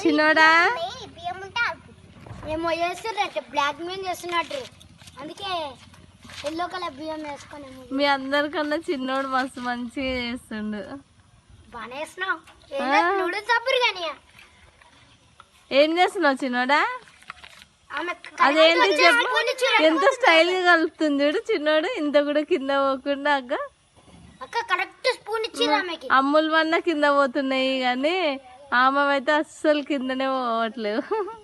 చిన్నోడా ఏమో చేస్తున్నట్టు బ్లాక్ మెయిల్ చేస్తున్నట్టు అందుకే ఎల్లో కలర్ బియ్యం వేసుకొని మీ అందరికన్నా చిన్నోడు మస్తు మంచిగా చేస్తుండు. బాగా వేస్తున్నావు నూడిల్స్ అప్పుడు కానీ ఏం చేస్తున్నావు చిన్నోడా? అదేంటి చెప్పు, ఎంత స్టైల్ గా కలుపుతుంది చూడు చిన్నోడు. ఇంత కూడా కింద పోకుండా అక్క కరెక్ట్ స్పూన్ ఇచ్చి అమ్ములు వన్న కింద పోతున్నాయి కానీ ఆమె అయితే అస్సలు కిందనే పోవట్లేవు.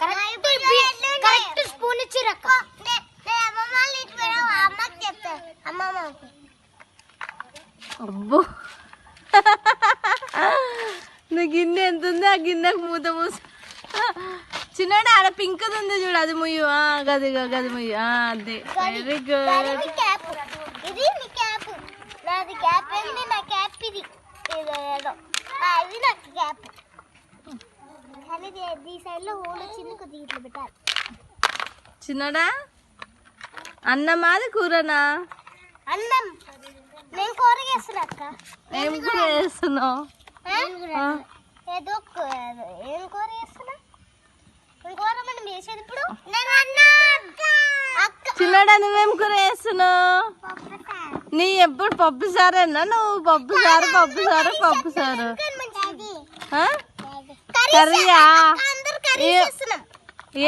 Correct spoon ఇచ్చిరక్క. అబ్బో నీ గిన్నె ఎంత ఉంది, ఆ గిన్నెకు మూత మూసి. చిన్నోడు ఆడ పింక్ ఉంది చూడు, అది ముయ్యు. గది గది ముయ్యు. అదే వెరీ గుడ్. చిన్నోడా అన్నమా అది కూరనా? అన్నం. నేను కూర చేస్తున్నా అక్క. ఏం కూర చేస్తున్నావు? ఏదో ఏం కూర చేస్తున్నా? కూర మనం వేసేది ఇప్పుడు. చిన్నోడా నువ్వేం కూర చేస్తున్నావు? నీ ఎప్పుడు పప్పు సారేనా? నువ్వు పప్పు సారు పప్పు సారు పప్పు సారు కర్రీయా?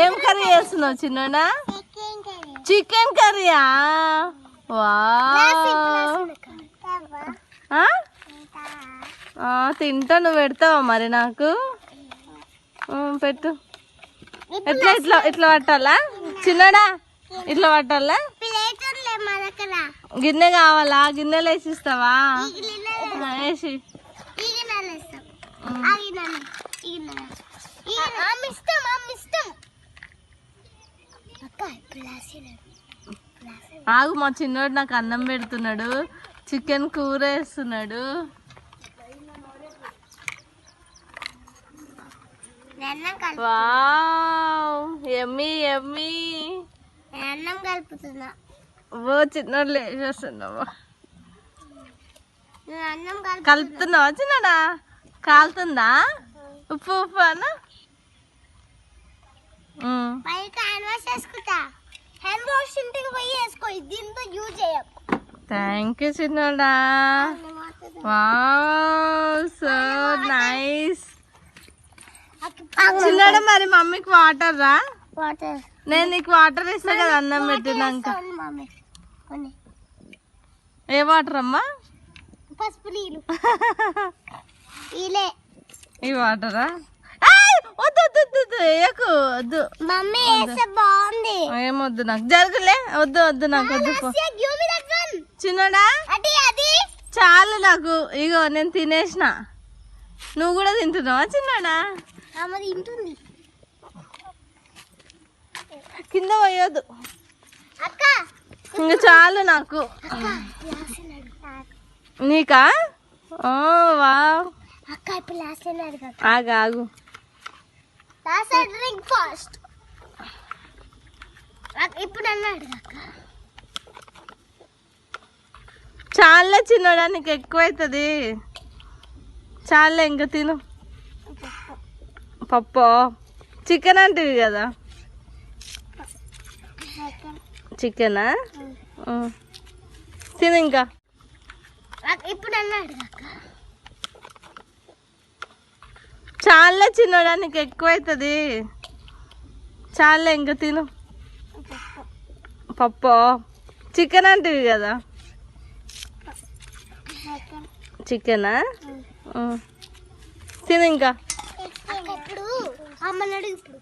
ఏం కర్రీ చేస్తున్నావు చిన్నోడా? చికెన్ కర్రీయా? తింటా. నువ్వు పెడతావా మరి నాకు? పెట్టు. ఎట్లా ఇట్లా ఇట్లా పట్టాలా చిన్నడా? ఇట్లా పట్టాలా? గిన్నె కావాలా? గిన్నెలు వేసిస్తావా? వేసి ఆగు. మా చిన్నోడు నాకు అన్నం పెడుతున్నాడు, చికెన్ కూర వేస్తున్నాడు. వావ్ యమ్మీ యమ్మీ. అన్నం కలుపుతున్నా. ఓ చిన్నోడు లేచేస్తున్నావా? కలుపుతున్నావా చిన్నడా? కాలుతుందా? ఉప్పు ఉప్పు అన్న. థ్యాంక్ యూ చిన్నోడా. Wow so nice. చిన్నడా మరి మమ్మీకి వాటర్ రా. నేను నీకు వాటర్ ఇస్తా కదా అన్నం పెట్టినాక. ఏ వాటర్ అమ్మా? పసుపు నీళ్ళు. ఈ వాటరా? వద్దు వద్దు వద్దు వేయకు. వద్దు మమ్మీ బాగుంది. ఏమొద్దు నాకు, జరుగులే. వద్దు వద్దు నాకు వద్దు. చిన్నడా చాలు నాకు. ఇగో నేను తినేసిన. నువ్వు కూడా తింటున్నావా చిన్నడా? తింటుంది. కింద పోయొద్దు ఇంకా చాలు నాకు. నీకా? ఓ వా. ఆగు ఆగు. చాలే చిన్నోడా, నీకు ఎక్కువైతుంది. చాలే ఇంకా తిను. పప్పు చికెన్ అంటివి కదా? చికెనా? తిను ఇంకా. ఇప్పుడు అన్నాడు చాలే చిన్నోడా, నీకు ఎక్కువైతుంది. చాలే ఇంకా తిను. పప్పు చికెన్ అంటివి కదా? చికెనా? తిను ఇంకా. ఇప్పుడు అమ్మన్నాడు. ఇప్పుడు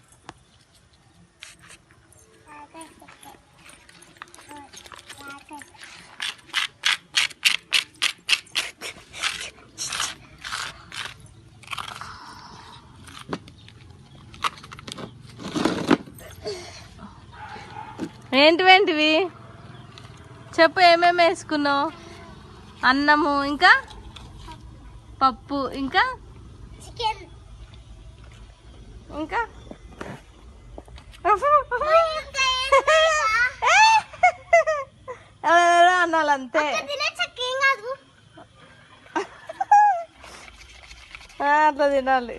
ఏంటివేంటివి చెప్పు. ఏమేమి వేసుకున్నావు? అన్నము ఇంకా పప్పు ఇంకా చికెన్ ఇంకా అన్నాలంతే. అట్లా తినాలి.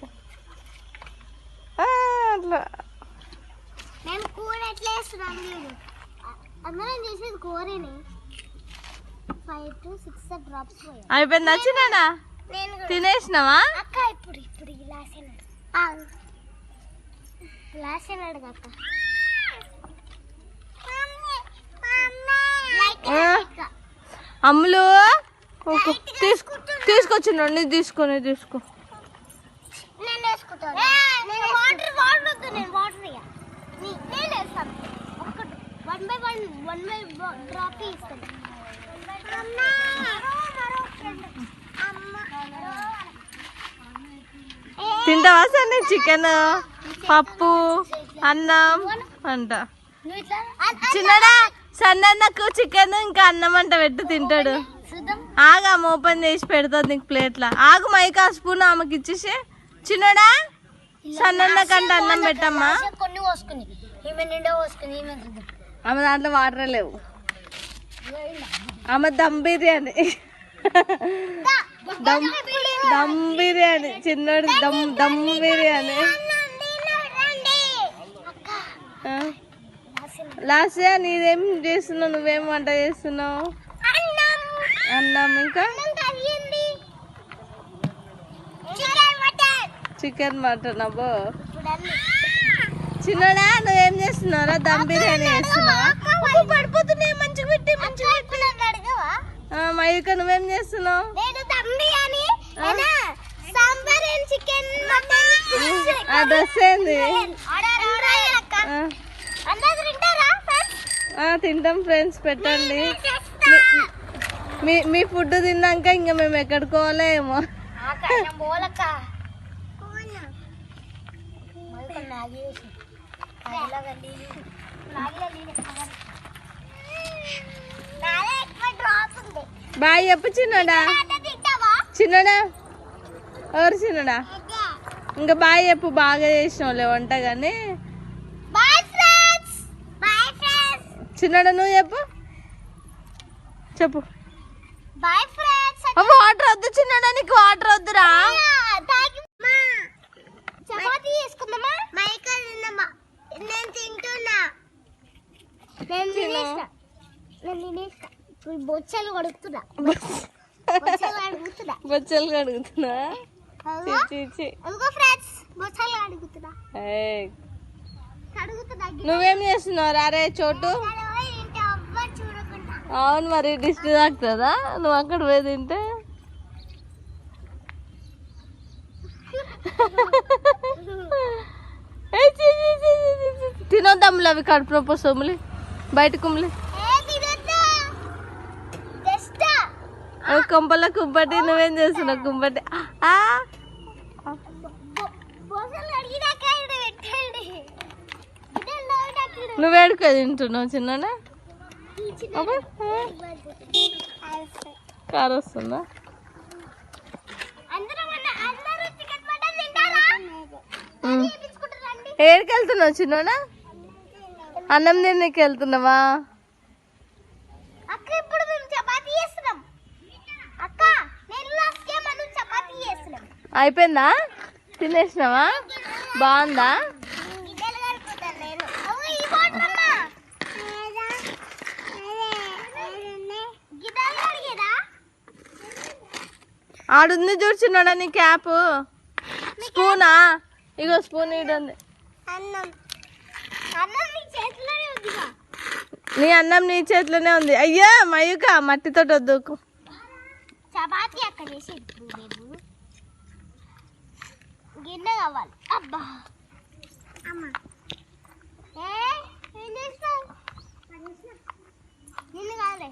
అందరం చేసేది కూరని 5 to 6 డ్రాప్స్ అయిపోయింది వచ్చినా తినేసినావా అక్క ఇప్పుడు గ్లాస్ అన్నాడు అక్క అమ్ములు తీసుకొచ్చిన తీసుకో నేను వేసుకుంటాను వాటర్ వద్దు నేను వాటర్ నేను వేస్తాను వన్ బై డ్రాప్ ఇస్తాను తింటావా సార్ నేను చికెన్ పప్పు అన్నం అంట చిన్నడా సన్నకు చికెన్ ఇంకా అన్నం అంట పెట్టు తింటాడు ఆగా ఓపెన్ చేసి పెడుతుంది నీకు ప్లేట్లో ఆగు మైకా స్పూన్ ఆమెకి ఇచ్చేసి చిన్నడా సన్నకంటే అన్నం పెట్టమ్మా కొన్ని పోసుకుని ఈమె నిండా పోసుకుని ఆమె దాంట్లో వాటర్ లేవు ఆమె దమ్ బిర్యానీ దమ్ బిర్యానీ చిన్నోడు దమ్ బిర్యానీ లాస్ట్ నీదేం చేస్తున్నావు నువ్వేం వంట చేస్తున్నావు అన్నం ఇంకా చికెన్ మటన్ అబ్బో చిన్నడా నువ్వేం చేస్తున్నావురా దమ్ బిర్యానీ చేస్తున్నావా పడిపోతున్నాయి మంచిగా పెట్టి మయూక నువ్వేం చేస్తున్నావు డ్రెస్ ఏంది తింటాం ఫ్రెండ్స్ పెట్టండి మీ ఫుడ్ తిన్నాక ఇంకా మేము ఎక్కడికోవాలో ఏమో బాయ్ చెప్పు చిన్నడా ఎవరు చిన్నడా ఇంకా బాయ్ చెప్పు బాగా చేసినావులే వంట కానీ చిన్నడా నువ్వు చెప్పు వాటర్ వద్దు చిన్నడా నీకు వాటర్ వద్దురా చపాతీ చేసుకుందామా మైకా తిందామా నేను తింటున్నా నేను తినేస్తా బొచ్చలు కడుగుతున్నా బొచ్చలు కడుగుతున్నా నువ్వేం చేస్తున్నావు రారే చోటు అవును మరి దిష్టి తాకుతుందా నువ్వు అక్కడ పోయి తింటే తినొద్దమ్ములు అవి కడుపు నొప్పి సొమ్ములి బయట కుమ్ములి కొంపల కుంపటి నువ్వేం చేస్తున్నావు కుంపటి నువ్వేడుకో తింటున్నావు చిన్న కారు వస్తుందా ఏడికి వెళ్తున్నావు చిన్న అన్నం తిన్నకి వెళ్తున్నావా అయిపోయిందా తినేసినావా బాగుందా ఆడుంది చూడుచున్నాడా నీ క్యాప్ స్పూనా ఇగో స్పూన్ ఇడుంది నీ అన్నం నీ చేతిలోనే ఉంది అయ్యా మయూక మట్టితో వద్దుకు చపాతీ అక్కడ చేసి గిన్నె కావాలి అబ్బా అమ్మా ఏం చేస్తావు నిన్ను కావాలి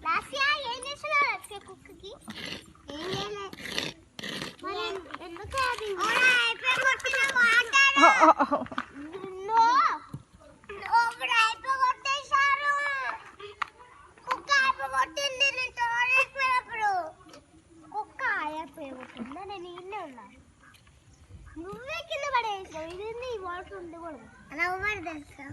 లాస్యా ఏం చేస్తున్నావు లాస్యా కుక్కకి ఏం చేయలే మరి ఎందుకు అది నువ్వే కింద పడేసావు ఇది వాటర్ ఉండకూడదు అలా అవ్వదు తెలుసా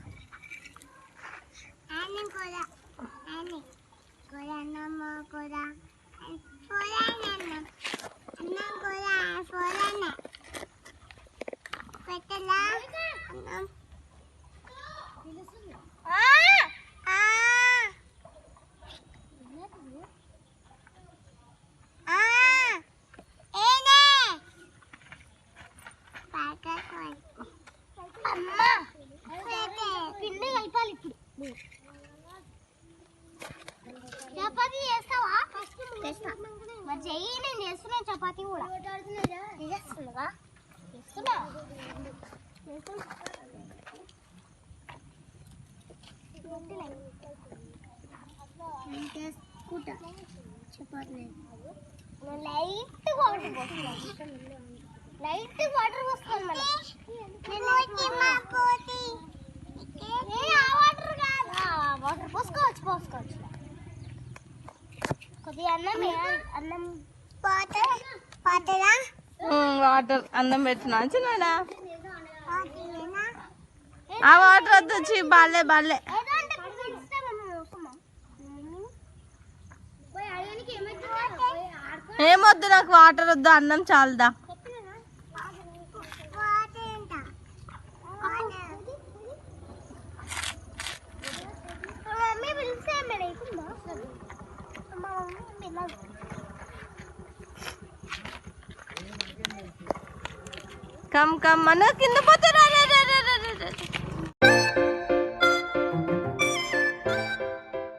పెట్టలా పిండి కలపాలి ఇప్పుడు. చపాతీ చేస్తావా? చేస్తా. మరి చెయ్యి, నేను చేస్తున్నా చపాతీ కూడా. చేస్తున్నా చేస్తున్నా చేసుకుంటా చపాతీ. లైట్ వాటర్ పోస్తాను, లైట్ వాటర్ పోస్తాను. వాటర్ పోసుకోవచ్చు పోసుకోవచ్చు. కొద్దిగా అన్నం అన్నం పాటరా వాటర్ అన్నం పెట్టినా చిన్నడా. ఆ వాటర్ వద్దు, బాలే బాలే. ఏమొద్దు, నాకు వాటర్ వద్దు, అన్నం చాలదా. కమ్ కమ్ మన కింద పోతారా.